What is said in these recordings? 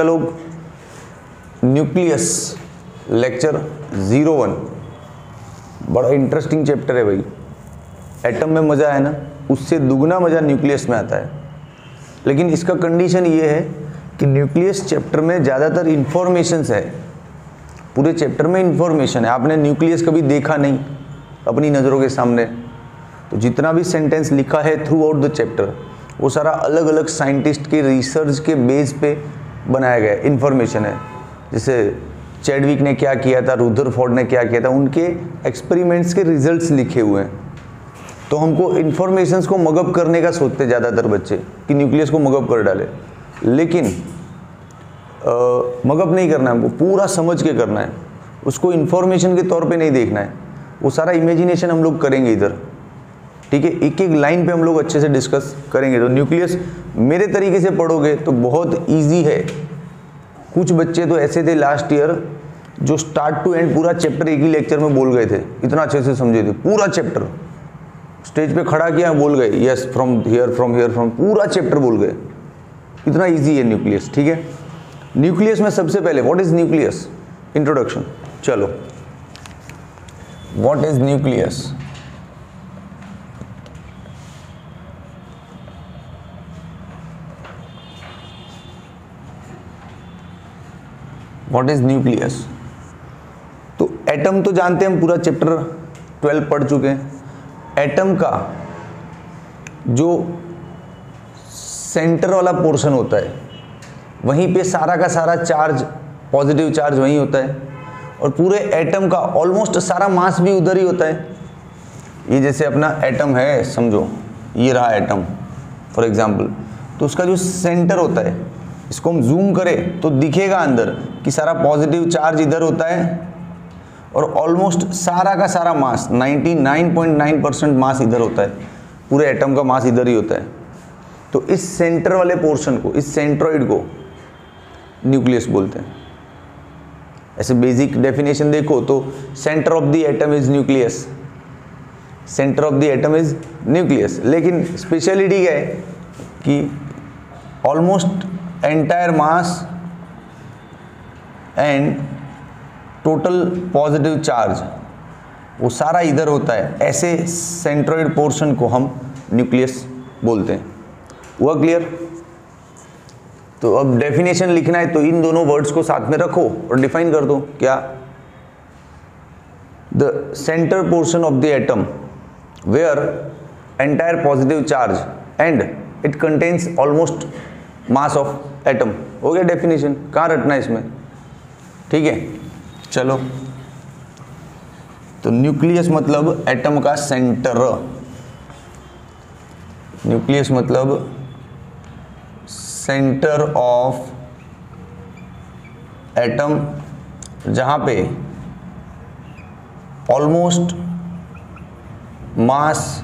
चलो nucleus lecture 01 बड़ा interesting chapter है भाई। एटम में मज़ा है ना, उससे दुगना मज़ा न्यूक्लियस में आता है। लेकिन इसका कंडीशन ये है कि न्यूक्लियस चैप्टर में ज़्यादातर इन्फॉर्मेशंस है, पूरे चैप्टर में इन्फॉर्मेशन है। आपने न्यूक्लियस कभी देखा नहीं अपनी नज़रों के सामने, तो जितना भी सेंटेंस लिखा है थ्रू आउट द चैप्टर वो सारा अलग अलग साइंटिस्ट के रिसर्च के बेस पे बनाया गया इन्फॉर्मेशन है। जैसे चैडविक ने क्या किया था, रुदरफोर्ड ने क्या किया था, उनके एक्सपेरिमेंट्स के रिजल्ट्स लिखे हुए हैं। तो हमको इन्फॉर्मेशंस को मगअप करने का सोचते ज़्यादातर बच्चे कि न्यूक्लियस को मगअप कर डाले, लेकिन मगअप नहीं करना है, हमको पूरा समझ के करना है। उसको इन्फॉर्मेशन के तौर पे नहीं देखना है, वो सारा इमेजिनेशन हम लोग करेंगे इधर, ठीक है। एक एक लाइन पे हम लोग अच्छे से डिस्कस करेंगे। तो न्यूक्लियस मेरे तरीके से पढ़ोगे तो बहुत ईजी है। कुछ बच्चे तो ऐसे थे लास्ट ईयर जो स्टार्ट टू एंड पूरा चैप्टर एक ही लेक्चर में बोल गए थे, इतना अच्छे से समझे थे। पूरा चैप्टर स्टेज पे खड़ा किया, बोल गए यस फ्रॉम हियर फ्रॉम, पूरा चैप्टर बोल गए। इतना इजी है न्यूक्लियस, ठीक है। न्यूक्लियस में सबसे पहले व्हाट इज न्यूक्लियस, इंट्रोडक्शन। चलो what is nucleus. What is nucleus. तो एटम तो जानते हैं हम, पूरा चैप्टर 12 पढ़ चुके हैं। एटम का जो सेंटर वाला पोर्शन होता है वहीं पे सारा का सारा चार्ज, पॉजिटिव चार्ज वहीं होता है, और पूरे एटम का ऑलमोस्ट सारा मास भी उधर ही होता है। ये जैसे अपना एटम है, समझो ये रहा एटम फॉर एग्जांपल, तो उसका जो सेंटर होता है, इसको हम जूम करें तो दिखेगा अंदर कि सारा पॉजिटिव चार्ज इधर होता है, और ऑलमोस्ट सारा का सारा मास 99.9% मास इधर होता है। पूरे एटम का मास इधर ही होता है। तो इस सेंटर वाले पोर्शन को, इस सेंट्रॉइड को न्यूक्लियस बोलते हैं। ऐसे बेसिक डेफिनेशन देखो तो centre of the atom is nucleus, centre of the atom is nucleus. लेकिन स्पेशलिटी क्या है कि almost entire mass and total positive charge वो सारा इधर होता है। ऐसे सेंट्रॉइड पोर्शन को हम न्यूक्लियस बोलते हैं। हुआ क्लियर। तो अब डेफिनेशन लिखना है तो इन दोनों वर्ड्स को साथ में रखो और डिफाइन कर दो। क्या, the centre portion of the atom where entire positive charge and it contains almost mass of atom. हो गया डेफिनेशन, कहाँ रटना है इसमें, ठीक है। चलो, तो न्यूक्लियस मतलब एटम का सेंटर, न्यूक्लियस मतलब सेंटर ऑफ एटम, जहां पे ऑलमोस्ट मास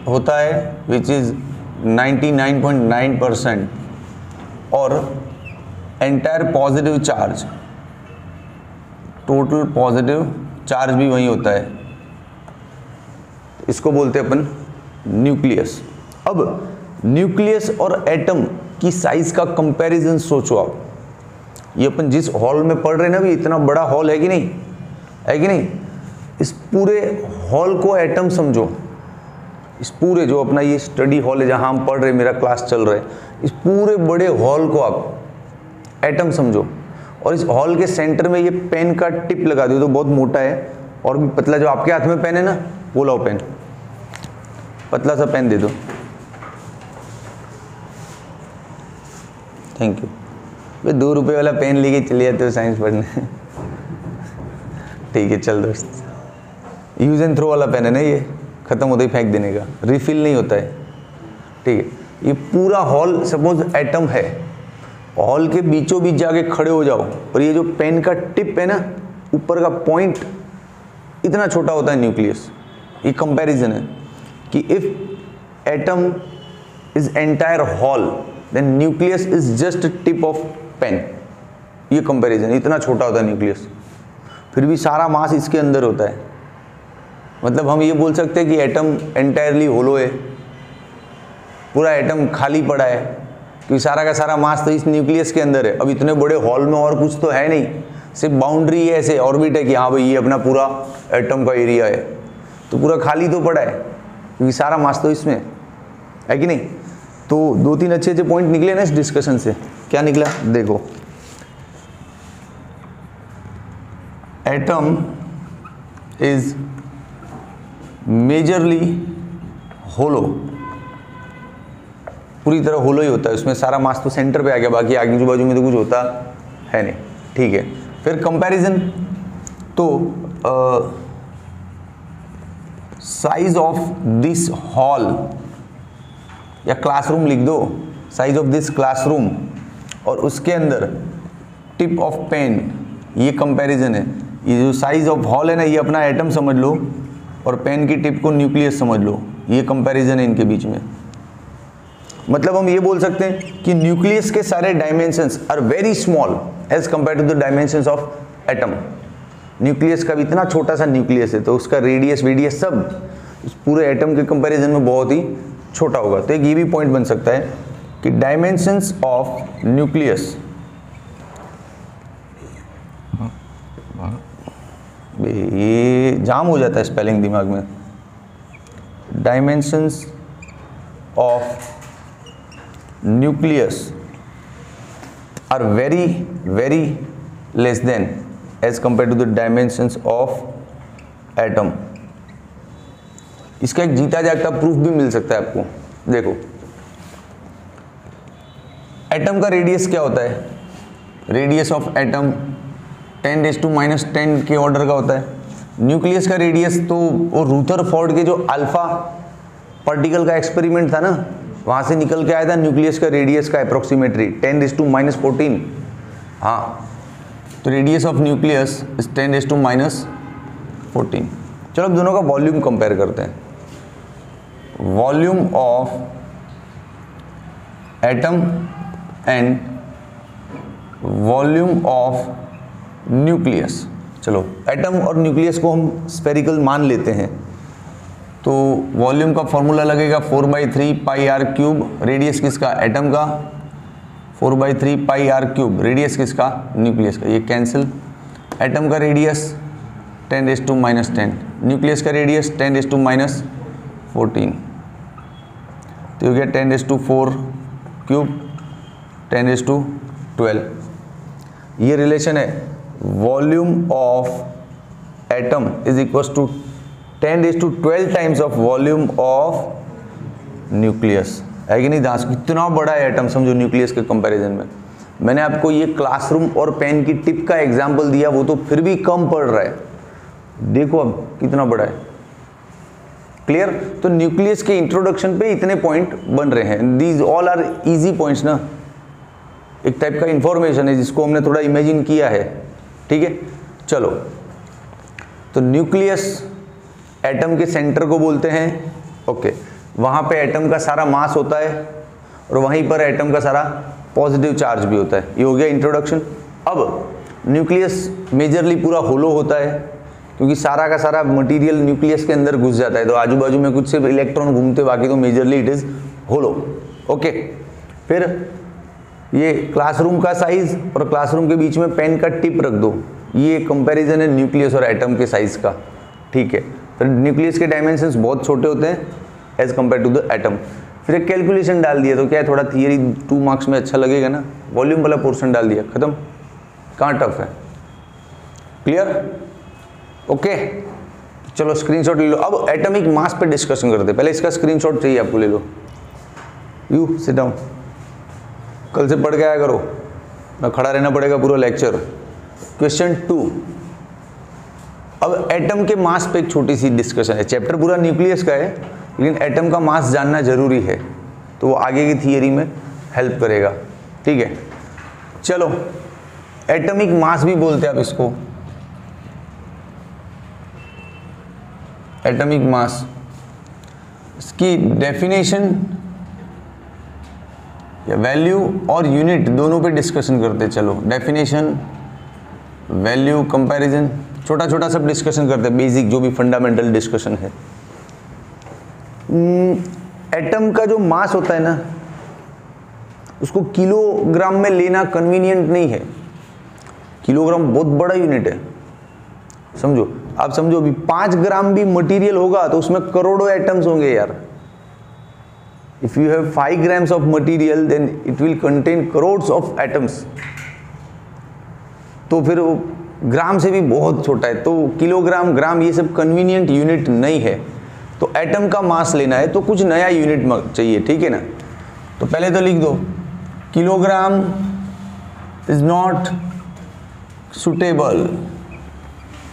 होता है विच इज 99.9% और entire positive charge, total positive charge भी वही होता है। इसको बोलते हैं अपन न्यूक्लियस। अब न्यूक्लियस और एटम की साइज का कंपैरिजन सोचो आप। ये अपन जिस हॉल में पढ़ रहे हैं ना, भी इतना बड़ा हॉल है कि नहीं, है कि नहीं। इस पूरे हॉल को एटम समझो। इस पूरे जो अपना ये स्टडी हॉल है जहां हम पढ़ रहे, मेरा क्लास चल रहा है, इस पूरे बड़े हॉल को आप एटम समझो। और इस हॉल के सेंटर में ये पेन का टिप लगा दो तो बहुत मोटा है, और भी पतला जो आपके हाथ में पेन है ना, वो लाओ पेन, पतला सा पेन दे दो। Thank you. वे 2 रुपये वाला पेन लेके चले जाते हो साइंस पढ़ने। ठीक है, चल दोस्त, यूज एंड थ्रो वाला पेन है ना, ये खत्म होते ही फेंक देने का, रिफिल नहीं होता है, ठीक है। ये पूरा हॉल सपोज एटम है, हॉल के बीचों बीच जाके खड़े हो जाओ, और ये जो पेन का टिप है ना, ऊपर का पॉइंट इतना छोटा होता है न्यूक्लियस। ये कंपैरिजन है कि if atom is entire hall then nucleus is just tip of pen. ये कंपैरिजन, इतना छोटा होता है न्यूक्लियस, फिर भी सारा मास इसके अंदर होता है। मतलब हम ये बोल सकते हैं कि एटम एंटायरली होलो है, पूरा एटम खाली पड़ा है, क्योंकि सारा का सारा मास तो इस न्यूक्लियस के अंदर है। अब इतने बड़े हॉल में और कुछ तो है नहीं, सिर्फ बाउंड्री है, ऐसे ऑर्बिट है कि हाँ भाई ये अपना पूरा एटम का एरिया है, तो पूरा खाली तो पड़ा है क्योंकि सारा मास तो इसमें है कि नहीं। तो 2-3 अच्छे अच्छे पॉइंट निकले ना इस डिस्कशन से। क्या निकला देखो, एटम इज मेजरली होलो, पूरी तरह होलो ही होता है, उसमें सारा मास तो सेंटर पे आ गया, बाकी आगे बाजू में तो कुछ होता है नहीं, ठीक है। फिर कंपैरिजन, तो साइज ऑफ दिस हॉल या क्लासरूम लिख दो, साइज ऑफ दिस क्लासरूम, और उसके अंदर टिप ऑफ पेन, ये कंपैरिजन है। ये जो साइज ऑफ हॉल है ना, ये अपना एटम समझ लो और पेन की टिप को न्यूक्लियस समझ लो, ये कंपैरिजन है इनके बीच में। मतलब हम ये बोल सकते हैं कि न्यूक्लियस के सारे dimensions are very small as compare to the dimensions of atom. Nucleus का भी इतना छोटा सा न्यूक्लियस है, तो उसका रेडियस वेडियस सब उस पूरे एटम के कंपैरिजन में बहुत ही छोटा होगा। तो एक ये भी पॉइंट बन सकता है कि डायमेंशंस ऑफ न्यूक्लियस, ये जाम हो जाता है स्पेलिंग दिमाग में, dimensions of nucleus are very very less than as compare to the dimensions of atom. इसका एक जीता जागता प्रूफ भी मिल सकता है आपको। देखो एटम का रेडियस क्या होता है, रेडियस ऑफ एटम 10⁻⁻10 के ऑर्डर का होता है। न्यूक्लियस का रेडियस तो वो रूथरफोर्ड के जो अल्फा पार्टिकल का एक्सपेरिमेंट था ना, वहाँ से निकल के आया था न्यूक्लियस का रेडियस का अप्रोक्सीमेटली 10⁻14। हाँ, तो रेडियस ऑफ न्यूक्लियस इज 10⁻14। चलो अब दोनों का वॉल्यूम कंपेयर करते हैं। Volume of atom and volume of nucleus. चलो एटम और न्यूक्लियस को हम स्फेरिकल मान लेते हैं, तो वॉल्यूम का फॉर्मूला लगेगा 4/3 πr³। रेडियस किसका, एटम का, 4/3 πr³। रेडियस किसका, न्यूक्लियस का, ये कैंसिल। एटम का रेडियस 10⁻10, न्यूक्लियस का रेडियस 10⁻14, तो हो गया 10⁻⁴³ 10⁻12। ये रिलेशन है, volume of atom is equal to 10⁻12 times of volume of nucleus, है कि नहीं। दास कितना बड़ा है एटम, समझो न्यूक्लियस के कंपैरिजन में। मैंने आपको ये क्लासरूम और पेन की टिप का एग्जांपल दिया, वो तो फिर भी कम पड़ रहा है, देखो अब कितना बड़ा है। क्लियर। तो न्यूक्लियस के इंट्रोडक्शन पे इतने पॉइंट बन रहे हैं, these all are easy points ना, एक टाइप का इंफॉर्मेशन है जिसको हमने थोड़ा इमेजिन किया है, ठीक है। चलो, तो न्यूक्लियस एटम के सेंटर को बोलते हैं, ओके। वहाँ पे एटम का सारा मास होता है और वहीं पर एटम का सारा पॉजिटिव चार्ज भी होता है। ये हो गया इंट्रोडक्शन। अब न्यूक्लियस मेजरली पूरा होलो होता है क्योंकि सारा का सारा मटेरियल न्यूक्लियस के अंदर घुस जाता है, तो आजू बाजू में कुछ सिर्फ इलेक्ट्रॉन घूमते, बाकी तो majorly it is hollow, okay. फिर ये क्लासरूम का साइज और क्लासरूम के बीच में पेन का टिप रख दो, ये कंपैरिजन है न्यूक्लियस और एटम के साइज का, ठीक है। तो न्यूक्लियस के डायमेंशंस बहुत छोटे होते हैं as compare to the atom. फिर एक कैलकुलेशन डाल दिया, तो क्या है, थोड़ा थियरी 2 मार्क्स में अच्छा लगेगा ना, वॉल्यूम वाला पोर्शन डाल दिया, खत्म, कहाँ टफ है। Clear, okay. चलो स्क्रीनशॉट ले लो। अब एटॉमिक मास पे डिस्कशन करते हैं, पहले इसका स्क्रीनशॉट चाहिए आपको, ले लो। यू सिट डाउन, कल से पढ़ के आया करो, ना खड़ा रहना पड़ेगा पूरा लेक्चर। क्वेश्चन 2, अब एटम के मास पे एक छोटी सी डिस्कशन है। चैप्टर पूरा न्यूक्लियस का है, लेकिन एटम का मास जानना जरूरी है, तो वो आगे की थियरी में हेल्प करेगा, ठीक है। चलो, एटॉमिक मास भी बोलते हैं आप इसको, एटॉमिक मास। इसकी डेफिनेशन या वैल्यू और यूनिट दोनों पे डिस्कशन करते हैं। चलो, डेफिनेशन, वैल्यू, कंपैरिजन, छोटा छोटा सब डिस्कशन करते हैं, बेसिक जो भी फंडामेंटल डिस्कशन है। एटम का जो मास होता है ना, उसको किलोग्राम में लेना कन्वीनियंट नहीं है। किलोग्राम बहुत बड़ा यूनिट है, समझो। आप समझो अभी 5 ग्राम भी मटेरियल होगा तो उसमें करोड़ों एटम्स होंगे यार। If you have 5 grams of material then it will contain crores of atoms. तो फिर वो ग्राम से भी बहुत छोटा है, तो किलोग्राम, ग्राम ये सब कन्वीनियंट यूनिट नहीं है। तो एटम का मास लेना है तो कुछ नया यूनिट चाहिए, ठीक है ना। तो पहले तो लिख दो kilogram is not suitable,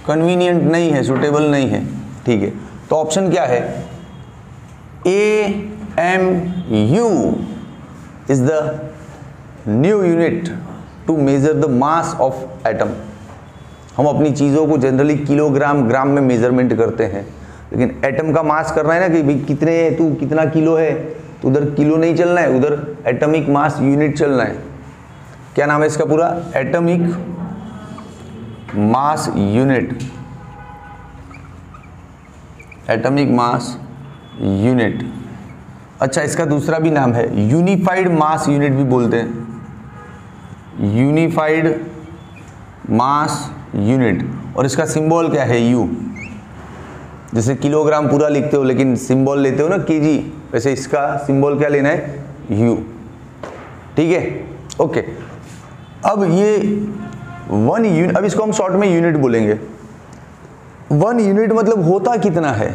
convenient नहीं है, सुटेबल नहीं है, ठीक है। तो ऑप्शन क्या है, AMU is the new unit to measure the mass of atom. हम अपनी चीज़ों को जनरली किलोग्राम, ग्राम में मेजरमेंट करते हैं, लेकिन एटम का मास करना है ना कि भाई कितने है, तू कितना किलो है, तो उधर किलो नहीं चलना है, उधर एटॉमिक मास यूनिट चलना है। क्या नाम है इसका पूरा, atomic mass unit, atomic mass unit. अच्छा, इसका दूसरा भी नाम है यूनिफाइड मास यूनिट भी बोलते हैं, यूनिफाइड मास यूनिट। और इसका सिंबल क्या है, यू। जैसे किलोग्राम पूरा लिखते हो लेकिन सिंबल लेते हो ना केजी, वैसे इसका सिंबल क्या लेना है, यू, ठीक है, ओके। अब ये 1 यूनिट, अब इसको हम शॉर्ट में यूनिट बोलेंगे। 1 यूनिट मतलब होता कितना है,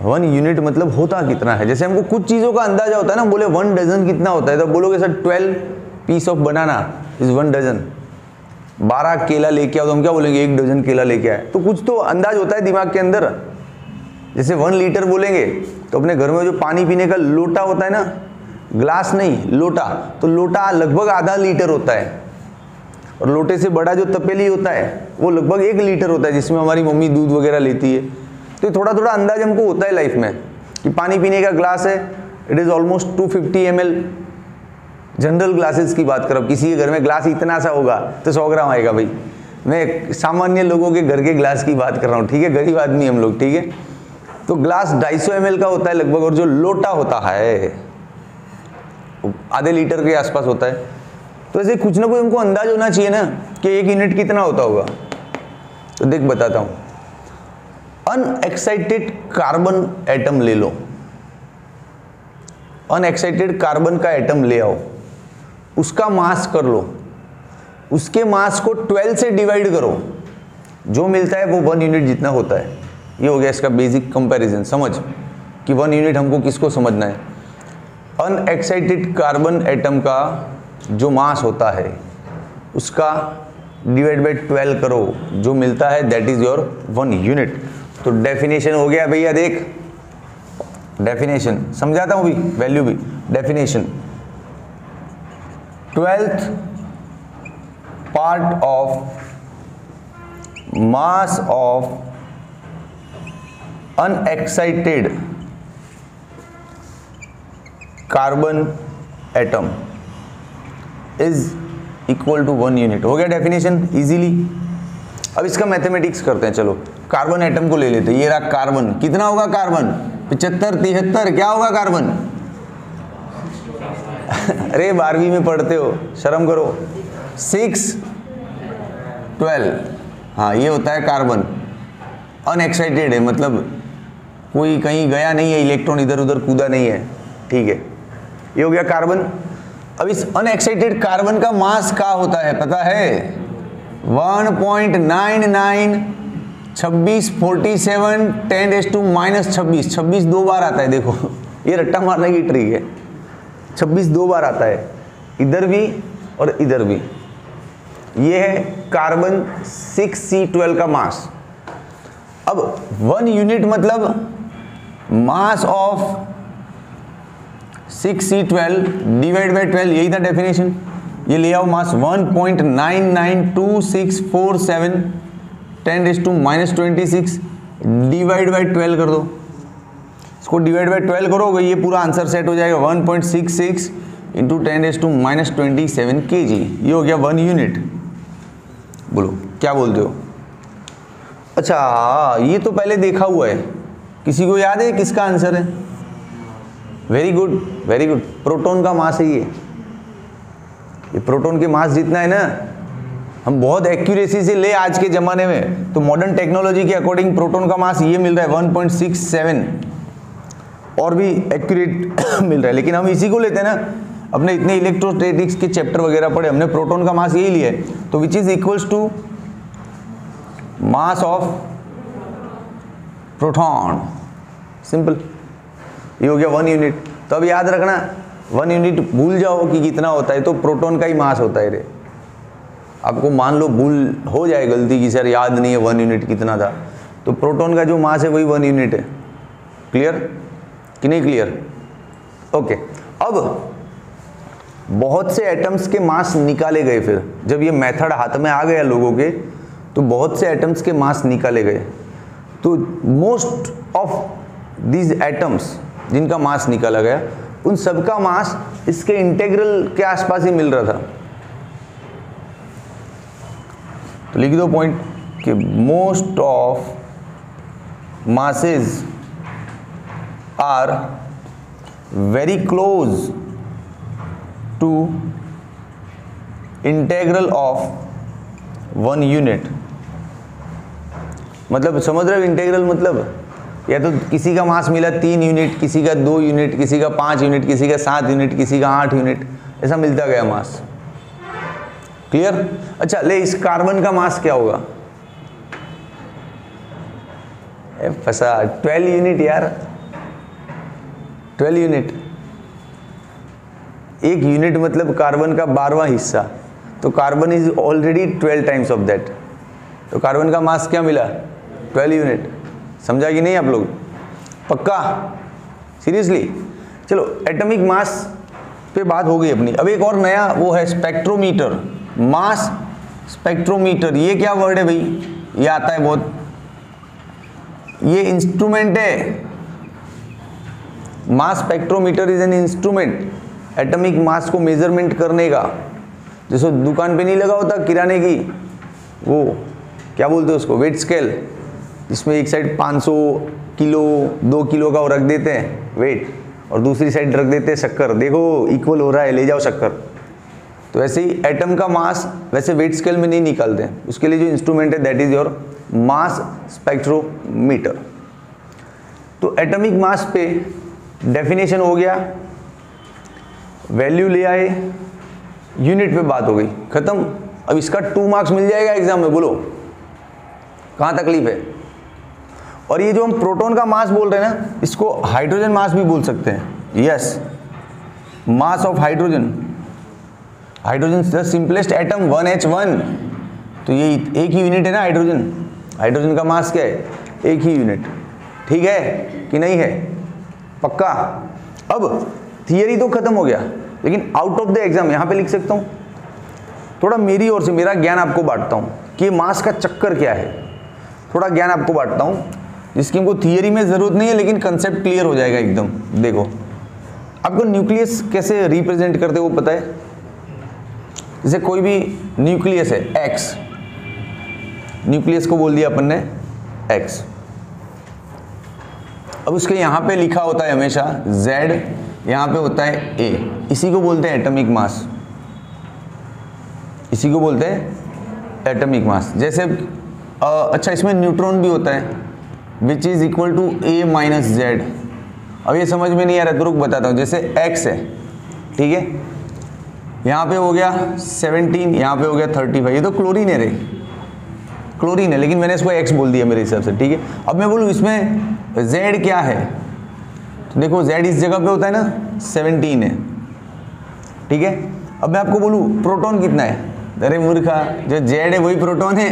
1 यूनिट मतलब होता कितना है। जैसे हमको कुछ चीज़ों का अंदाजा होता है ना, बोले 1 डजन कितना होता है, तो बोलोगे sir 12 piece of banana is 1 dozen. 12 केला लेके आओ तो हम क्या बोलेंगे, 1 डजन केला लेके आए। तो कुछ तो अंदाज होता है दिमाग के अंदर। जैसे 1 लीटर बोलेंगे तो अपने घर में जो पानी पीने का लोटा होता है ना, ग्लास नहीं लोटा, तो लोटा लगभग आधा लीटर होता है, और लोटे से बड़ा जो तपेली होता है वो लगभग 1 लीटर होता है, जिसमें हमारी मम्मी दूध वगैरह लेती है। तो थोड़ा थोड़ा अंदाज हमको होता है लाइफ में कि पानी पीने का ग्लास है, it is almost 250 ml। General glasses की बात करो, किसी के घर में ग्लास इतना सा होगा तो 100 ग्राम आएगा भाई। मैं सामान्य लोगों के घर के ग्लास की बात कर रहा हूँ, ठीक है, गरीब आदमी हम लोग, ठीक है। तो ग्लास 250 ml का होता है लगभग, और जो लोटा होता है आधे लीटर के आसपास होता है। तो ऐसे कुछ ना कुछ हमको अंदाज होना चाहिए ना कि 1 यूनिट कितना होता होगा। तो देख बताता हूँ, अनएक्साइटेड कार्बन एटम ले लो, अनएक्साइटेड कार्बन का एटम ले आओ, उसका मास कर लो, उसके मास को 12 से डिवाइड करो, जो मिलता है वो 1 यूनिट जितना होता है। ये हो गया इसका बेसिक कंपैरिजन। समझ कि 1 यूनिट हमको किसको समझना है, अनएक्साइटेड कार्बन एटम का जो मास होता है उसका डिवाइड बाई 12 करो, जो मिलता है दैट इज योर 1 यूनिट। तो डेफिनेशन हो गया भैया, देख डेफिनेशन समझाता हूं भी, वैल्यू भी। Definition 12th part of mass of unexcited carbon atom is equal to 1 unit. हो गया डेफिनेशन इजीली। अब इसका मैथमेटिक्स करते हैं। चलो कार्बन एटम को ले लेते हैं। ये रहा कार्बन, कितना होगा कार्बन, 75 73, क्या होगा कार्बन अरे 12वीं में पढ़ते हो, शर्म करो। 6 12, हाँ ये होता है कार्बन। अनएक्साइटेड है, मतलब कोई कहीं गया नहीं है, इलेक्ट्रॉन इधर उधर कूदा नहीं है, ठीक है। ये हो गया कार्बन। अब इस अनएक्साइटेड कार्बन का मास क्या होता है पता है, 1.99 26 47 10⁻⁻26। 26 2 बार आता है, देखो ये रट्टा मारने की ट्रिक है। 26 2 बार आता है, इधर भी और इधर भी। ये है कार्बन 6C12 का मास। अब 1 यूनिट मतलब mass of 6C12 divide by 12, यही था डेफिनेशन। ये ले आओ मास 1.992647 10⁻26 डिवाइड बाई 12 कर दो। इसको डिवाइड बाई 12 करोगे ये पूरा आंसर सेट हो जाएगा 1.66 इंटू 10⁻27 kg। ये हो गया 1 यूनिट। बोलो क्या बोलते हो। अच्छा ये तो पहले देखा हुआ है, किसी को याद है किसका आंसर है? Very good very good, proton का मास है ये प्रोटॉन के मास जितना है ना, हम बहुत एक्यूरेसी से ले आज के ज़माने में, तो मॉडर्न टेक्नोलॉजी के अकॉर्डिंग प्रोटॉन का मास ये मिल रहा है 1.67, और भी एक्यूरेट मिल रहा है, लेकिन हम इसी को लेते हैं ना, अपने इतने इलेक्ट्रोस्टैटिक्स के चैप्टर वगैरह पढ़े, हमने प्रोटॉन का मास यही लिया है, तो which is equals to mass of proton, simple, ये हो गया 1 यूनिट। तो अब याद रखना 1 यूनिट भूल जाओ कि कितना होता है, तो प्रोटॉन का ही मास होता है रे। आपको मान लो भूल हो जाए गलती की, सर याद नहीं है 1 यूनिट कितना था, तो प्रोटॉन का जो मास है वही 1 यूनिट है। क्लियर कि नहीं क्लियर? ओके, अब बहुत से एटम्स के मास निकाले गए, फिर जब ये मेथड हाथ में आ गया लोगों के, तो बहुत से एटम्स के मास निकाले गए, तो मोस्ट ऑफ दीज एटम्स जिनका मास निकाला गया, उन सबका मास इसके इंटीग्रल के आसपास ही मिल रहा था। तो लिख दो पॉइंट कि most of masses are very close to integral of 1 unit. मतलब समझ रहे हो इंटीग्रल मतलब, या तो किसी का मास मिला 3 यूनिट, किसी का 2 यूनिट, किसी का 5 यूनिट, किसी का 7 यूनिट, किसी का 8 यूनिट, ऐसा मिलता गया मास। क्लियर? अच्छा ले, इस कार्बन का मास क्या होगा? फंसा, 12 यूनिट यार, 12 यूनिट। 1 यूनिट मतलब कार्बन का 12वां हिस्सा, तो carbon is already 12 times of that, तो कार्बन का मास क्या मिला? 12 यूनिट। समझा कि नहीं आप लोग? पक्का? सीरियसली? चलो एटॉमिक मास पे बात हो गई अपनी। अब एक और नया वो है स्पेक्ट्रोमीटर, मास स्पेक्ट्रोमीटर। ये क्या वर्ड है भाई? ये आता है बहुत, ये इंस्ट्रूमेंट है। मास spectrometer is an instrument atomic mass को मेजरमेंट करने का। जैसे दुकान पे नहीं लगा होता किराने की, वो क्या बोलते हैं उसको, वेट स्केल, जिसमें एक साइड 500 किलो 2 किलो का वो रख देते हैं वेट, और दूसरी साइड रख देते हैं शक्कर, देखो इक्वल हो रहा है, ले जाओ शक्कर। तो ऐसे ही एटम का मास वैसे वेट स्केल में नहीं निकालते हैं, उसके लिए जो इंस्ट्रूमेंट है that is your mass spectrometer. तो एटॉमिक मास पे डेफिनेशन हो गया, वैल्यू ले आए, यूनिट पे बात हो गई, खत्म। अब इसका 2 मार्क्स मिल जाएगा एग्जाम में, बोलो कहाँ तकलीफ है? और ये जो हम प्रोटॉन का मास बोल रहे हैं ना, इसको हाइड्रोजन मास भी बोल सकते हैं। Yes, mass of hydrogen, hydrogen the simplest atom 1H1, तो ये एक ही यूनिट है ना हाइड्रोजन। हाइड्रोजन का मास क्या है? एक ही यूनिट। ठीक है कि नहीं है? पक्का? अब थियरी तो खत्म हो गया, लेकिन आउट ऑफ द एग्जाम यहाँ पे लिख सकता हूँ। थोड़ा मेरी ओर से मेरा ज्ञान आपको बांटता हूँ कि मास का चक्कर क्या है, थोड़ा ज्ञान आपको बांटता हूँ जिसकी हमको थियरी में ज़रूरत नहीं है, लेकिन कंसेप्ट क्लियर हो जाएगा एकदम। देखो, आपको न्यूक्लियस कैसे रिप्रेजेंट करते वो पता है? जैसे कोई भी न्यूक्लियस है एक्स, न्यूक्लियस को बोल दिया अपन ने एक्स। अब उसके यहाँ पे लिखा होता है हमेशा Z, यहाँ पे होता है A, इसी को बोलते हैं एटॉमिक मास, इसी को बोलते हैं एटॉमिक मास। जैसे अच्छा इसमें न्यूट्रॉन भी होता है which is equal to A minus Z। अब ये समझ में नहीं आ रहा तो रुक बताता हूँ। जैसे X है, ठीक है, यहाँ पे हो गया 17, यहाँ पे हो गया 35, ये तो क्लोरीन है रे, क्लोरीन है, लेकिन मैंने इसको X बोल दिया मेरे हिसाब से। ठीक है, अब मैं बोलूँ इसमें Z क्या है, तो देखो Z इस जगह पे होता है ना 17 है। ठीक है, अब मैं आपको बोलूँ प्रोटॉन कितना है, अरे मूर्खा, जो Z है वही प्रोटॉन है,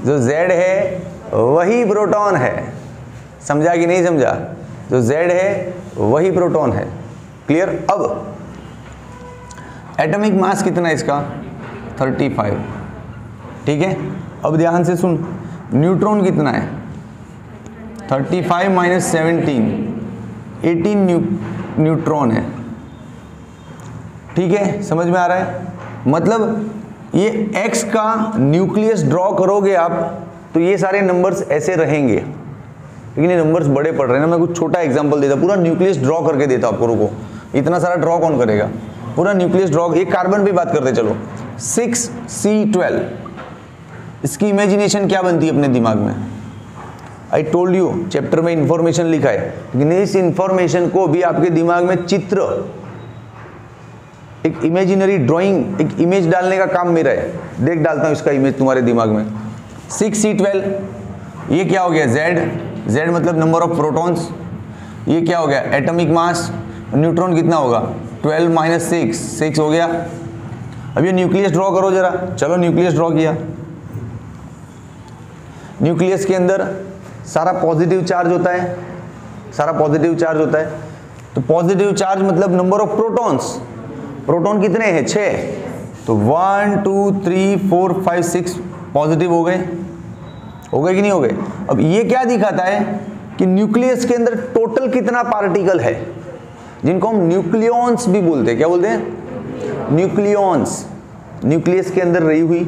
जो Z है वही प्रोटॉन है। समझा कि नहीं समझा? जो Z है वही प्रोटॉन है। क्लियर? अब एटॉमिक मास कितना है इसका? 35। ठीक है, अब ध्यान से सुन, न्यूट्रॉन कितना है? 35 माइनस 17, 18 न्यूट्रॉन है। ठीक है, समझ में आ रहा है? मतलब ये X का न्यूक्लियस ड्रॉ करोगे आप तो ये सारे नंबर्स ऐसे रहेंगे, लेकिन ये नंबर्स बड़े पड़ रहे हैं ना, मैं कुछ छोटा एग्जांपल देता, पूरा न्यूक्लियस ड्रॉ करके देता आपको। रुको, इतना सारा ड्रॉ कौन करेगा, पूरा न्यूक्लियस ड्रॉ। एक कार्बन पे बात करते चलो, 6C12, इसकी इमेजिनेशन क्या बनती है अपने दिमाग में? आई टोल्ड यू, चैप्टर में इंफॉर्मेशन लिखा है, लेकिन इस इंफॉर्मेशन को भी आपके दिमाग में चित्र, एक इमेजिनरी ड्राइंग, एक इमेज डालने का काम मेरा है। देख डालता हूं इसका इमेज तुम्हारे दिमाग में। 6C12, ये क्या हो गया? Z मतलब नंबर ऑफ प्रोटॉन्स। ये क्या हो गया? Atomic mass. न्यूट्रॉन कितना होगा? 12 - 6 हो गया। अब ये न्यूक्लियस ड्रॉ करो जरा। चलो न्यूक्लियस ड्रॉ किया। न्यूक्लियस के अंदर सारा पॉजिटिव चार्ज होता है, सारा पॉजिटिव चार्ज होता है। तो पॉजिटिव चार्ज मतलब नंबर ऑफ प्रोटॉन्स। प्रोटॉन कितने हैं? 6। तो 1 2 3 4 5 6 पॉजिटिव हो गए कि नहीं हो गए? अब ये क्या दिखाता है कि न्यूक्लियस के अंदर टोटल कितना पार्टिकल है, जिनको हम न्यूक्लियॉन्स भी बोलते हैं। क्या बोलते हैं? न्यूक्लियॉन्स। न्यूक्लियस के अंदर रही हुई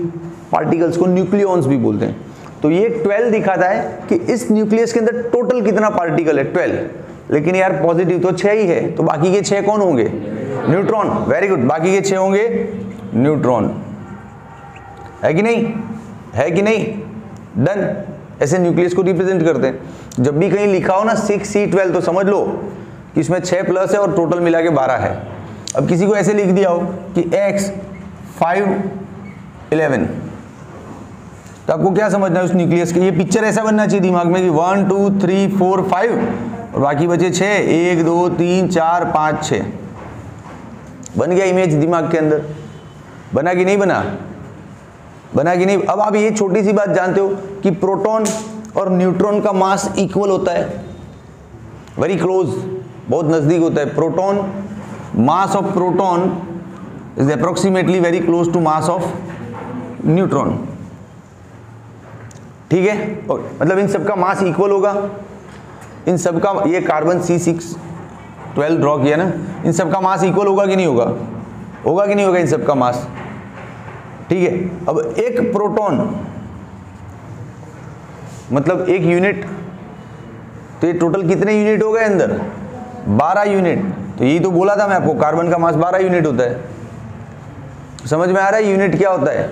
पार्टिकल्स को न्यूक्लियॉन्स भी बोलते हैं। तो ये 12 दिखाता है कि इस न्यूक्लियस के अंदर टोटल कितना पार्टिकल है? 12। लेकिन यार पॉजिटिव तो 6 ही है, तो बाकी के 6 कौन होंगे? न्यूट्रॉन। वेरी गुड, बाकी के 6 होंगे न्यूट्रॉन। है कि नहीं? है कि नहीं? डन। ऐसे न्यूक्लियस को रिप्रेजेंट करते हैं। जब भी कहीं लिखा हो ना 6C12 तो समझ लो कि इसमें 6 प्लस है और टोटल मिला के 12 है। अब किसी को ऐसे लिख दिया हो कि X 5 11, तो आपको क्या समझना है उस न्यूक्लियस की? ये पिक्चर ऐसा बनना चाहिए दिमाग में कि 1 2 3 4 5 और बाकी बचे 6, 1 2 3 4 5 6। बन गया इमेज दिमाग के अंदर। बना कि नहीं बना? बना कि नहीं? अब आप ये छोटी सी बात जानते हो कि प्रोटॉन और न्यूट्रॉन का मास इक्वल होता है, वेरी क्लोज, बहुत नजदीक होता है। Proton, mass of proton is approximately very close to mass of neutron. ठीक है? मतलब इन सबका मास इक्वल होगा। इन सबका, ये कार्बन C612 ड्रॉ किया ना, इन सबका मास इक्वल होगा कि नहीं होगा? होगा कि नहीं होगा इन सबका मास? ठीक है। अब एक प्रोटॉन मतलब एक यूनिट, तो ये टोटल कितने यूनिट हो गए अंदर? 12 यूनिट। तो यही तो बोला था मैं आपको, कार्बन का मास 12 यूनिट होता है। समझ में आ रहा है यूनिट क्या होता है?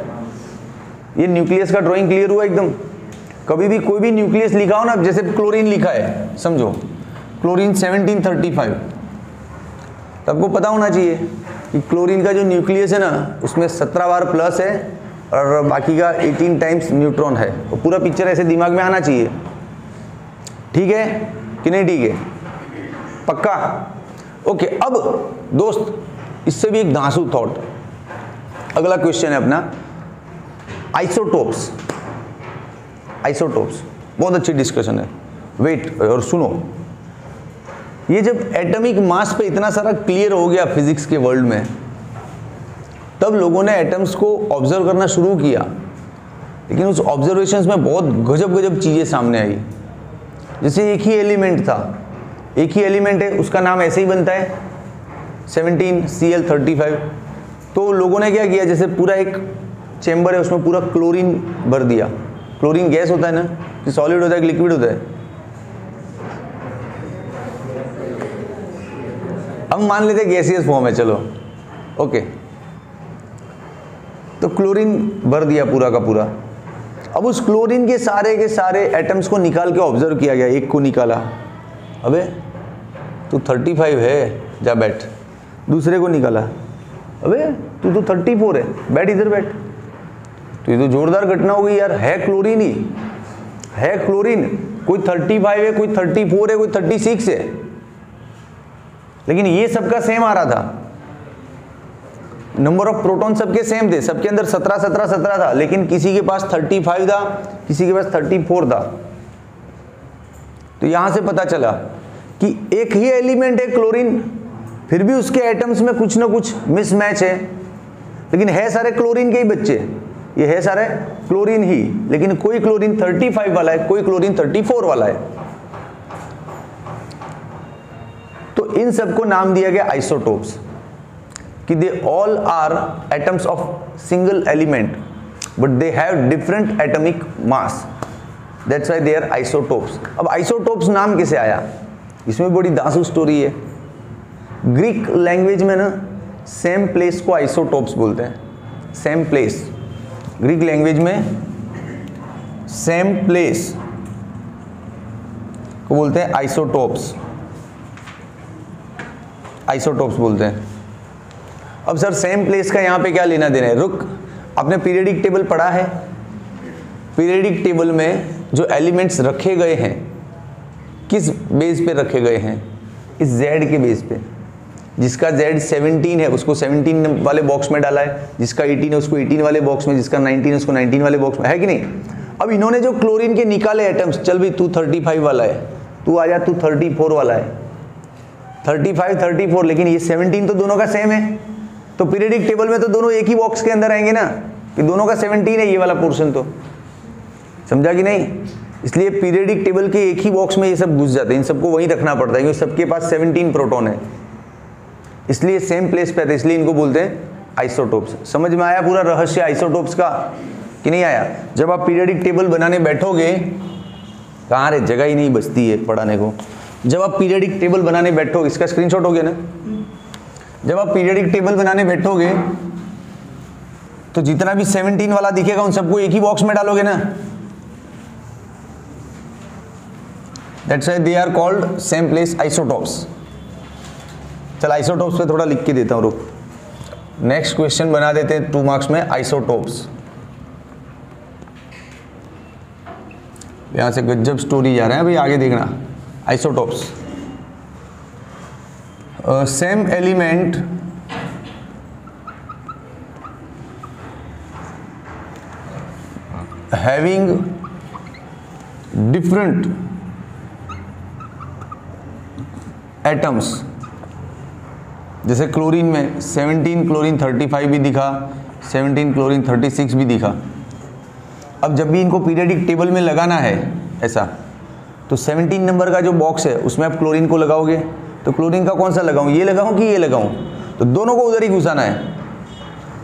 ये न्यूक्लियस का ड्राइंग क्लियर हुआ एकदम? कभी भी कोई भी न्यूक्लियस लिखा हो ना, जैसे क्लोरीन लिखा है, समझो क्लोरीन 1735, तो आपको पता होना चाहिए कि क्लोरीन का जो न्यूक्लियस है ना, उसमें 17 बार प्लस है और बाकी का 18 टाइम्स न्यूट्रॉन है। तो पूरा पिक्चर ऐसे दिमाग में आना चाहिए। ठीक है कि नहीं? ठीक है, पक्का? ओके। अब दोस्त, इससे भी एक धांसू थॉट। अगला क्वेश्चन है अपना आइसोटोप्स। आइसोटोप्स बहुत अच्छी डिस्कशन है। वेट और सुनो, ये जब एटॉमिक मास पे इतना सारा क्लियर हो गया फिजिक्स के वर्ल्ड में, तब लोगों ने एटम्स को ऑब्जर्व करना शुरू किया। लेकिन उस ऑब्जर्वेशंस में बहुत गजब गजब चीज़ें सामने आई। जैसे एक ही एलिमेंट था, एक ही एलिमेंट है, उसका नाम ऐसे ही बनता है 17Cl35। तो लोगों ने क्या किया, जैसे पूरा एक चेम्बर है, उसमें पूरा क्लोरीन भर दिया। क्लोरीन गैस होता है ना, कि सॉलिड होता है कि लिक्विड होता है? हम मान लेते हैं गैसियस फॉर्म है, चलो ओके। तो क्लोरीन भर दिया पूरा का पूरा। अब उस क्लोरीन के सारे एटम्स को निकाल के ऑब्जर्व किया गया। एक को निकाला, अबे तू 35 है, जा बैठ। दूसरे को निकाला, अबे तू तो 34 है, बैठ इधर बैठ। तो ये तो जोरदार घटना हो गई यार, है क्लोरीन ही है क्लोरीन। कोई 35 है, कोई 34 है, कोई 36 है, लेकिन ये सबका सेम आ रहा था। नंबर ऑफ प्रोटॉन सबके सेम थे, सबके अंदर 17 था, लेकिन किसी के पास 35 था, किसी के पास 34 था। तो यहां से पता चला कि एक ही एलिमेंट है क्लोरीन, फिर भी उसके एटम्स में कुछ ना कुछ मिसमैच है। लेकिन है सारे क्लोरीन के ही बच्चे, ये है सारे क्लोरीन ही, लेकिन कोई क्लोरीन 35 वाला है, कोई क्लोरीन 34 वाला है। तो इन सबको नाम दिया गया आइसोटोप्स, कि they all are atoms of single element but they have different atomic mass. That's why they are isotopes. अब आइसोटोप्स नाम कैसे आया, इसमें बड़ी दांसू स्टोरी है। ग्रीक लैंग्वेज में ना सेम प्लेस को आइसोटोप्स बोलते हैं। सेम प्लेस, ग्रीक लैंग्वेज में सेम प्लेस को बोलते हैं आइसोटोप्स, आइसोटोप्स बोलते हैं। अब सर सेम प्लेस का यहाँ पे क्या लेना देना है, रुक, आपने पीरियडिक टेबल पढ़ा है। पीरियडिक टेबल में जो एलिमेंट्स रखे गए हैं किस बेस पे रखे गए हैं, इस Z के बेस पे। जिसका Z 17 है उसको 17 वाले बॉक्स में डाला है, जिसका 18 है उसको 18 वाले बॉक्स में, जिसका 19 है उसको 19 वाले बॉक्स में, है कि नहीं। अब इन्होंने जो क्लोरीन के निकाले एटम्स, चल भाई तू 35 वाला है, तू आ जा, तू 34 वाला है, 35 34, लेकिन ये 17 तो दोनों का सेम है। तो पीरियडिक टेबल में तो दोनों एक ही बॉक्स के अंदर आएंगे ना, कि दोनों का 17 है ये वाला पोर्शन, तो समझा कि नहीं। इसलिए पीरियडिक टेबल के एक ही बॉक्स में ये सब घुस जाते हैं, इन सबको वहीं रखना पड़ता है क्योंकि सबके पास 17 प्रोटॉन है, इसलिए सेम प्लेस पे आते हैं, इसलिए इनको बोलते हैं आइसोटोप्स। समझ में आया पूरा रहस्य आइसोटोप्स का कि नहीं आया। जब आप पीरियडिक टेबल बनाने बैठोगे, कहाँ रे जगह ही नहीं बचती है पढ़ाने को। जब आप पीरियडिक टेबल बनाने बैठोगे, इसका स्क्रीनशॉट हो गया ना, जब आप पीरियडिक टेबल बनाने बैठोगे तो जितना भी 17 वाला दिखेगा उन सबको एक ही बॉक्स में डालोगे ना, that's why they are called same place isotopes. चल आइसोटोप्स पे थोड़ा लिख के देता हूँ, रुक। नेक्स्ट क्वेश्चन बना देते हैं 2 मार्क्स में, आइसोटोप्स। यहां से गजब स्टोरी जा रहा है भाई, आगे देखना। Isotopes, same element having different atoms, जैसे क्लोरीन में 17 क्लोरीन 35 भी दिखा, 17 क्लोरीन 36 भी दिखा। अब जब भी इनको पीरियडिक टेबल में लगाना है ऐसा, तो 17 नंबर का जो बॉक्स है उसमें आप क्लोरीन को लगाओगे, तो क्लोरीन का कौन सा लगाऊं, ये लगाऊं कि ये लगाऊं, तो दोनों को उधर ही घुसाना है।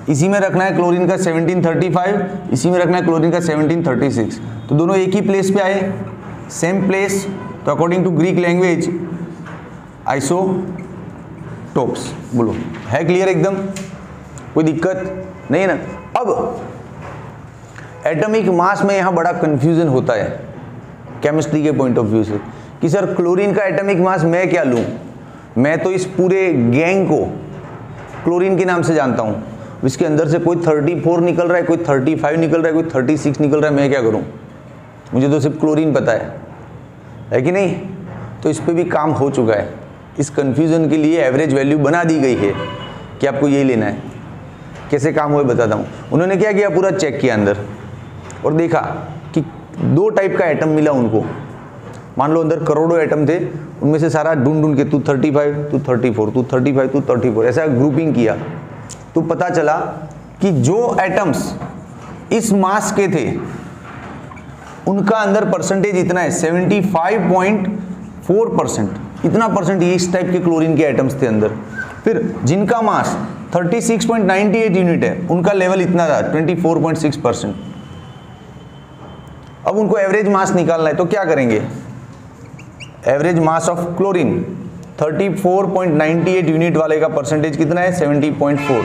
इसी में रखना है क्लोरीन का 1735, इसी में रखना है क्लोरीन का 1736, तो दोनों एक ही प्लेस पे आए, सेम प्लेस। तो according to Greek language isotopes बोलो। है क्लियर एकदम, कोई दिक्कत नहीं है ना। अब एटॉमिक मास में यहाँ बड़ा कंफ्यूजन होता है केमिस्ट्री के पॉइंट ऑफ व्यू से, कि सर क्लोरीन का एटॉमिक मास मैं क्या लूँ, मैं तो इस पूरे गैंग को क्लोरीन के नाम से जानता हूँ, इसके अंदर से कोई 34 निकल रहा है, कोई 35 निकल रहा है, कोई 36 निकल रहा है, मैं क्या करूँ, मुझे तो सिर्फ क्लोरीन पता है कि नहीं। तो इस पर भी काम हो चुका है, इस कन्फ्यूज़न के लिए एवरेज वैल्यू बना दी गई है कि आपको यही लेना है। कैसे काम हुए बताता हूँ। उन्होंने क्या किया, पूरा चेक किया अंदर और देखा कि 2 टाइप का एटम मिला उनको। मान लो अंदर करोड़ों एटम थे, उनमें से सारा ढूंढ के तू 35, तू 34, तू 35, तू 34, ऐसा ग्रुपिंग किया, तो पता चला कि जो एटम्स इस मास के थे उनका अंदर परसेंटेज इतना है 75.4%, इतना परसेंट ये इस टाइप के क्लोरीन के एटम्स थे अंदर। फिर जिनका मास 36.98 यूनिट है उनका लेवल इतना था 24.6%। अब उनको एवरेज मास निकालना है, तो क्या करेंगे, average mass of chlorine 34.98 unit वाले का परसेंटेज कितना है 70.4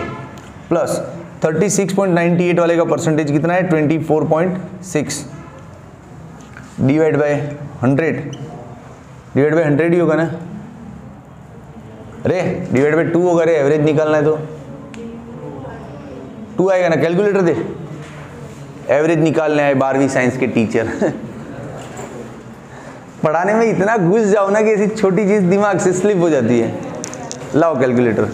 प्लस 36.98 वाले का परसेंटेज कितना है 24.6 डिवाइड बाय 100 ही होगा ना, अरे डिवाइड बाय 2 होगा रे, एवरेज निकालना है तो 2 आएगा ना, कैलकुलेटर दे। एवरेज निकालने आए 12वीं साइंस के टीचर पढ़ाने में इतना घुस जाओ ना कि ऐसी छोटी चीज दिमाग से स्लिप हो जाती है। लाओ कैलकुलेटर,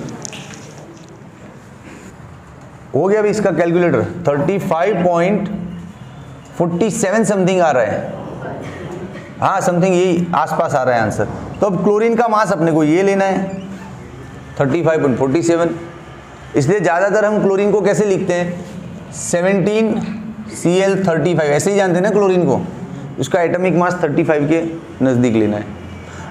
हो गया अभी इसका कैलकुलेटर 35.47 समथिंग आ रहा है, हाँ समथिंग यही आसपास आ रहा है आंसर। तो अब क्लोरीन का मास अपने को ये लेना है 35.47, इसलिए ज़्यादातर हम क्लोरीन को कैसे लिखते हैं 17Cl35, ऐसे ही जानते हैं ना क्लोरीन को, उसका एटॉमिक मास 35 के नज़दीक लेना है।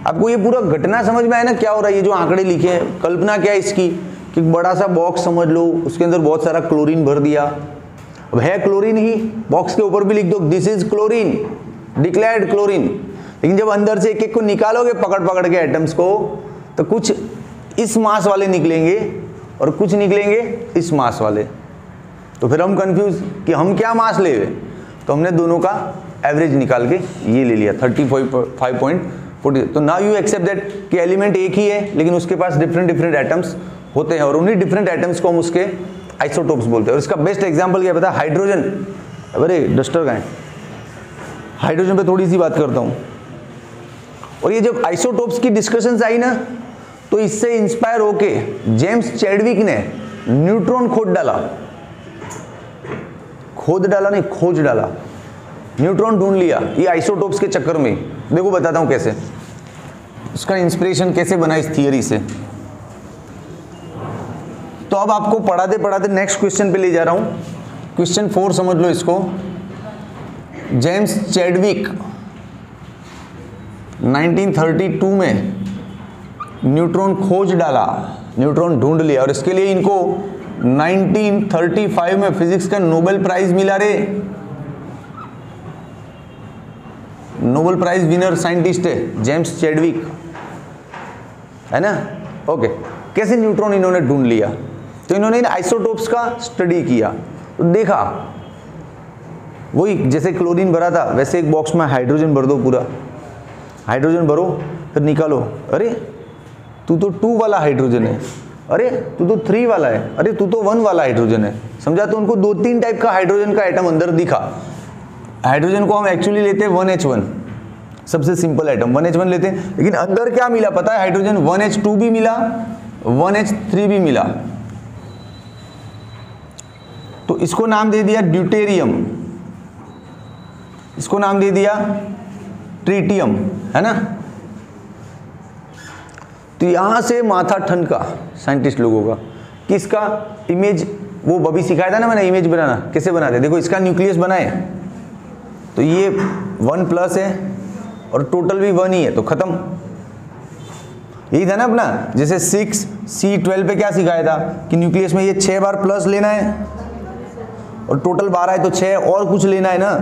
आपको ये पूरा घटना समझ में आया ना क्या हो रहा है, ये जो आंकड़े लिखे हैं, कल्पना क्या है इसकी कि बड़ा सा बॉक्स समझ लो, उसके अंदर बहुत सारा क्लोरीन भर दिया, अब है क्लोरीन ही, बॉक्स के ऊपर भी लिख दो this is chlorine, declared chlorine. लेकिन जब अंदर से एक एक को निकालोगे पकड़ पकड़ के एटम्स को, तो कुछ इस मास वाले निकलेंगे और कुछ निकलेंगे इस मास वाले। तो फिर हम कंफ्यूज कि हम क्या मास ले, तो हमने दोनों का एवरेज निकाल के ये ले लिया 35.40। तो नाउ यू एक्सेप्ट दैट कि एलिमेंट एक ही है लेकिन उसके पास डिफरेंट एटम्स होते हैं और उन्हीं डिफरेंट एटम्स को हम उसके आइसोटोप्स बोलते हैं। और इसका बेस्ट एग्जांपल क्या पता है? हाइड्रोजन। अरे डस्टर का है, हाइड्रोजन पे थोड़ी सी बात करता हूँ। और ये जब आइसोटोप्स की डिस्कशंस आई ना, तो इससे इंस्पायर होके जेम्स चैडविक ने न्यूट्रॉन खोज डाला। खोद डाला नहीं, खोज डाला, न्यूट्रॉन ढूंढ लिया ये आइसोटोप्स के चक्कर में। देखो बताता हूं कैसे, उसका इंस्पिरेशन कैसे बना इस थियरी से। तो अब आपको पढ़ाते पढ़ाते नेक्स्ट क्वेश्चन पे ले जा रहा हूं। क्वेश्चन 4 समझ लो इसको। जेम्स चैडविक 1932 में न्यूट्रॉन खोज डाला, न्यूट्रॉन ढूंढ लिया, और इसके लिए इनको 1935 में फिजिक्स का नोबेल प्राइज मिला रे। नोबेल प्राइज विनर साइंटिस्ट है जेम्स चैडविक, है ना। ओके, कैसे न्यूट्रॉन इन्होंने ढूंढ लिया? तो इन्होंने आइसोटोप्स का स्टडी किया, तो देखा वही जैसे क्लोरीन भरा था वैसे एक बॉक्स में हाइड्रोजन भर दो, पूरा हाइड्रोजन भरो, फिर निकालो, अरे तू तो 2 वाला हाइड्रोजन है, अरे तू तो 3 वाला है, अरे तू तो 1 वाला हाइड्रोजन है। समझा? तो उनको 2-3 टाइप का हाइड्रोजन का एटम अंदर दिखा। हाइड्रोजन को हम एक्चुअली लेते हैं 1H1, सबसे सिंपल एटम 1H1 लेते हैं, लेकिन अंदर क्या मिला पता है? हाइड्रोजन 1H2 भी मिला, 1H3 भी मिला। तो इसको नाम दे दिया ड्यूटेरियम, इसको नाम दे दिया ट्रिटियम, है ना। तो यहां से माथा ठनका साइंटिस्ट लोगों का कि इसका इमेज, वो बबी सिखाया था ना मैंने इमेज बनाना, कैसे बनाते? देखो इसका न्यूक्लियस बनाए तो ये 1+ है और टोटल भी 1 ही है, तो खत्म। यही था ना अपना, जैसे 6C12 पे क्या सिखाया था कि न्यूक्लियस में ये 6 बार प्लस लेना है और टोटल 12 है तो 6 और कुछ लेना है ना।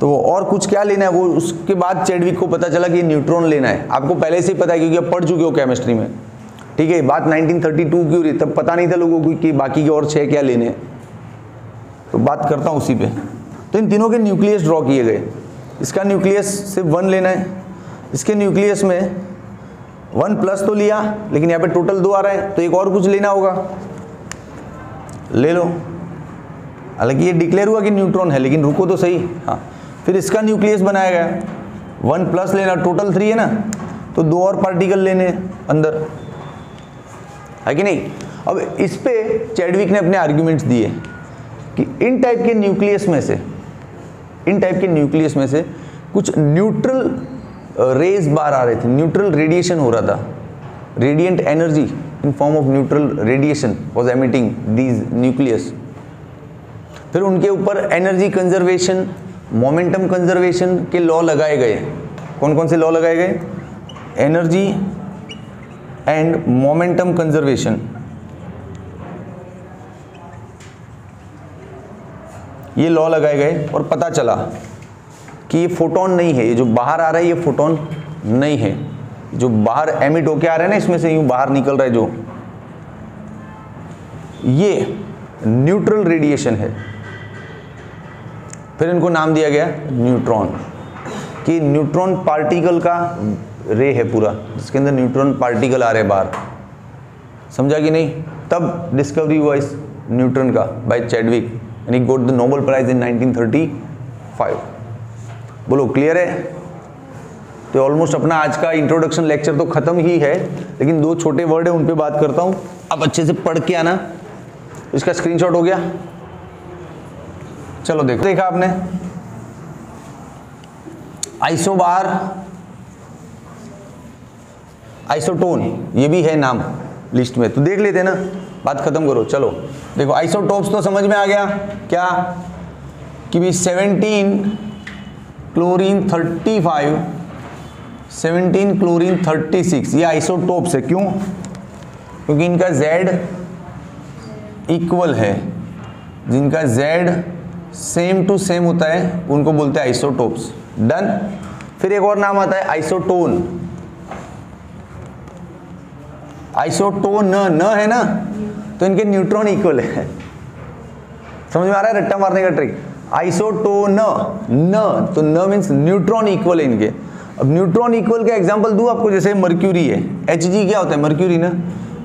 तो वो और कुछ क्या लेना है, वो उसके बाद चैडविक को पता चला कि ये न्यूट्रॉन लेना है। आपको पहले से ही पता है क्योंकि आप पढ़ चुके हो केमिस्ट्री में, ठीक है। बात 1932 की हो रही, तब पता नहीं था लोगों को कि बाकी के और 6 क्या लेने हैं। तो बात करता हूँ उसी पे। तो इन तीनों के न्यूक्लियस ड्रॉ किए गए। इसका न्यूक्लियस सिर्फ 1 लेना है, इसके न्यूक्लियस में 1+ तो लिया, लेकिन यहाँ पे टोटल 2 आ रहा है, तो एक और कुछ लेना होगा, ले लो। हालांकि ये डिक्लेयर हुआ कि न्यूट्रॉन है, लेकिन रुको तो सही। हाँ, फिर इसका न्यूक्लियस बनाया गया, 1+ लेना, टोटल 3 है ना, तो 2 और पार्टिकल लेने अंदर, है कि नहीं। अब इस पे चैडविक ने अपने आर्ग्यूमेंट्स दिए कि इन टाइप के न्यूक्लियस में से कुछ न्यूट्रल रेज बार आ रहे थे, न्यूट्रल रेडिएशन हो रहा था, radiant energy in form of neutral radiation was emitting these nucleus. फिर उनके ऊपर एनर्जी कंजर्वेशन, मोमेंटम कंजर्वेशन के लॉ लगाए गए। कौन कौन से लॉ लगाए गए? Energy and momentum conservation. ये लॉ लगाए गए और पता चला कि ये फोटोन नहीं है, ये जो बाहर आ रहा है ये फोटोन नहीं है, जो बाहर एमिट होके आ रहा है ना, इसमें से यूं बाहर निकल रहा है जो, ये न्यूट्रल रेडिएशन है। फिर इनको नाम दिया गया न्यूट्रॉन, कि न्यूट्रॉन पार्टिकल का रे है पूरा, जिसके अंदर न्यूट्रॉन पार्टिकल आ रहे बाहर। समझा कि नहीं? तब डिस्कवरी हुआ इस न्यूट्रॉन का by Chadwick, and he got the Nobel prize in 1935। बोलो क्लियर है? तो ऑलमोस्ट अपना आज का इंट्रोडक्शन लेक्चर तो खत्म ही है, लेकिन 2 छोटे वर्ड है उन पे बात करता हूं। अब अच्छे से पढ़ के आना। इसका स्क्रीनशॉट हो गया? चलो देखो, देखा आपने आइसोबार, आइसोटोन, ये भी है नाम लिस्ट में, तो देख लेते हैं ना, बात खत्म करो। चलो देखो, आइसोटोप्स तो समझ में आ गया क्या, कि भी 17 क्लोरीन 35, 17 क्लोरीन 36, ये आइसोटोप्स है। क्यों? क्योंकि इनका Z इक्वल है, जिनका Z सेम टू सेम होता है उनको बोलते हैं आइसोटोप्स। डन। फिर एक और नाम आता है आइसोटोन। आइसोटोन न है ना, तो इनके न्यूट्रॉन इक्वल है। समझ में आ रहा है रट्टा मारने का ट्रिक? आइसोटोन न, तो न मीन्स न्यूट्रॉन इक्वल है इनके। अब न्यूट्रॉन इक्वल का एग्जांपल दूं आपको, जैसे मर्क्यूरी है, Hg क्या होता है मर्क्यूरी ना,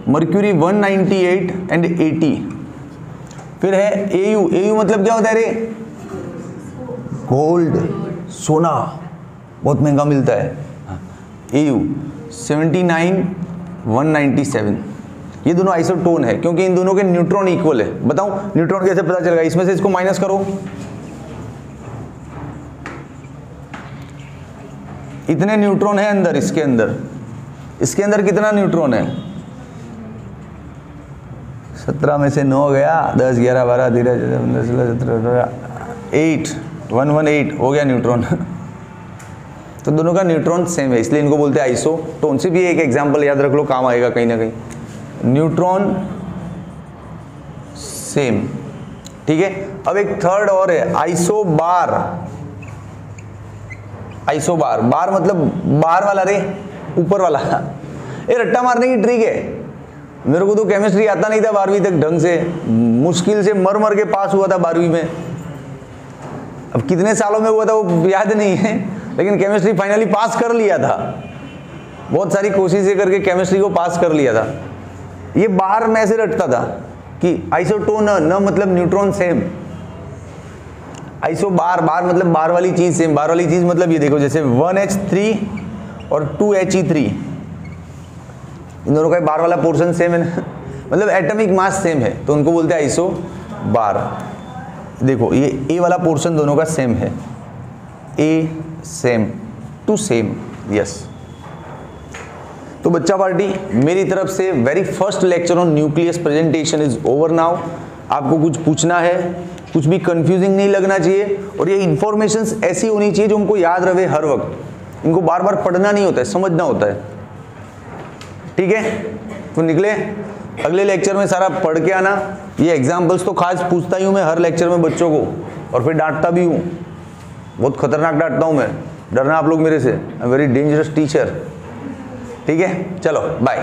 मर्क्यूरी 198 एंड 80। फिर है Au, Au मतलब क्या होता है रे? गोल्ड, सोना, बहुत महंगा मिलता है। Au 79 197, ये दोनों आइसोटोन है क्योंकि इन दोनों के न्यूट्रॉन इक्वल है। बताऊं न्यूट्रॉन कैसे पता चलेगा? इसमें से इसको माइनस करो, इतने न्यूट्रॉन है अंदर, इसके अंदर कितना न्यूट्रॉन है? 17 में से 9 गया, 10 11 12 13 14 15 16 17 8 118 हो गया न्यूट्रॉन। तो दोनों का न्यूट्रॉन सेम है, इसलिए इनको बोलते हैं आइसोटोन। से भी एक एग्जांपल याद रख लो, काम आएगा कहीं ना कहीं। न्यूट्रॉन सेम, ठीक है। अब एक थर्ड और है आइसोबार। आइसोबार, बार मतलब बाहर वाला रे, ऊपर वाला। ये रट्टा मारने की ट्रिक है। मेरे को तो केमिस्ट्री आता नहीं था 12वीं तक ढंग से, मुश्किल से मर के पास हुआ था 12वीं में। अब कितने सालों में हुआ था वो याद नहीं है, लेकिन केमिस्ट्री फाइनली पास कर लिया था। बहुत सारी कोशिशें करके केमिस्ट्री को पास कर लिया था। ये बार में ऐसे रटता था कि आइसोटोन न मतलब न्यूट्रॉन सेम, आइसोबार, बार मतलब बार वाली चीज सेम। बार वाली चीज मतलब ये देखो, जैसे 1H3 और 2He3, इन दोनों का बार वाला पोर्शन सेम है ना, मतलब एटॉमिक मास सेम है, तो उनको बोलते हैं आइसोबार। देखो ये ए वाला पोर्शन दोनों का सेम है, ए सेम टू सेम, यस। तो बच्चा पार्टी, मेरी तरफ से very first lecture on nucleus presentation is over now. आपको कुछ पूछना है, कुछ भी कंफ्यूजिंग नहीं लगना चाहिए, और ये इंफॉर्मेशंस ऐसी होनी चाहिए जो हमको याद रहे हर वक्त। इनको बार बार पढ़ना नहीं होता है, समझना होता है, ठीक है। तो निकले अगले लेक्चर में सारा पढ़ के आना। ये एग्जाम्पल्स तो खास पूछता ही हूँ मैं हर लेक्चर में बच्चों को, और फिर डांटता भी हूँ, बहुत खतरनाक डांटता हूँ मैं, डरना आप लोग मेरे से, I am very dangerous teacher, ठीक है। चलो बाय।